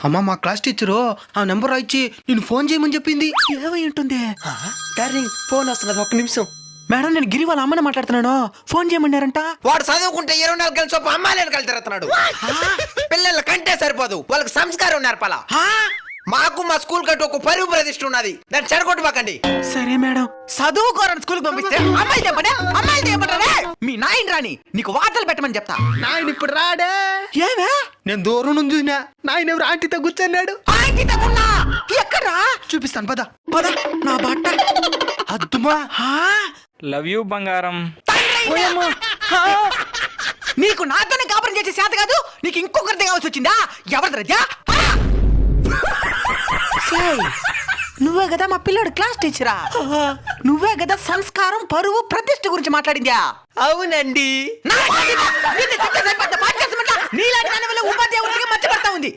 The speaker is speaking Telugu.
అమ్మ మా క్లాస్ టీచరు ఆ నెంబర్ రాయిచ్చి నేను ఫోన్ చేయమని చెప్పింది. ఏమై ఉంటుంది? డార్లింగ్ ఫోన్ వస్తున్నది, ఒక్క నిమిషం. మేడం నేను గిరి వాళ్ళ అమ్మని మాట్లాడుతున్నాను. ఫోన్ చేయమన్నారంట. వాడు చదువుకుంటే 24 గంటల చొప్పు అమ్మాయిలను కలితిరుతున్నాడు. పిల్లల కంటే సరిపోదు, వాళ్ళకి సంస్కారం నేర్పాలా. మాకు మా స్కూల్ కంటూ ఒక పరువు ప్రతిష్ఠ ఉన్నది, దాన్ని చెడగొట్టబాకండి. సరే మేడం. చదువుకోరని స్కూల్కి పంపిస్తే అమ్మాయి చెప్పండి, అమ్మాయి చెప్పండి. మీ నాయన రాని నీకు వార్తలు పెట్టమని చెప్తా. నాయన ఇప్పుడు రాడే. ఏమే? నేను దూరం నుంచి చూసినా నాయన ఎవరు ఆంటీతో కూర్చున్నాడు. ఎక్కడా చూపిస్తాను పద. పద. నా బట్ట అద్దుమా. లవ్ యూ బంగారం. నీకు నాతోనే కాపురం చేసే చేత కాదు, నీకు ఇంకొకరిది కావాల్సి వచ్చిందా? ఎవరిది రజా? నువ్వే కదా మా పిల్లాడు క్లాస్ టీచరా? నువ్వే కదా సంస్కారం పరువు ప్రతిష్ఠ గురించి మాట్లాడిందా? అవునండి. నీలాంటి దాని వల్ల ఉపాధ్యాయుడికి మర్చిపడతా ఉంది.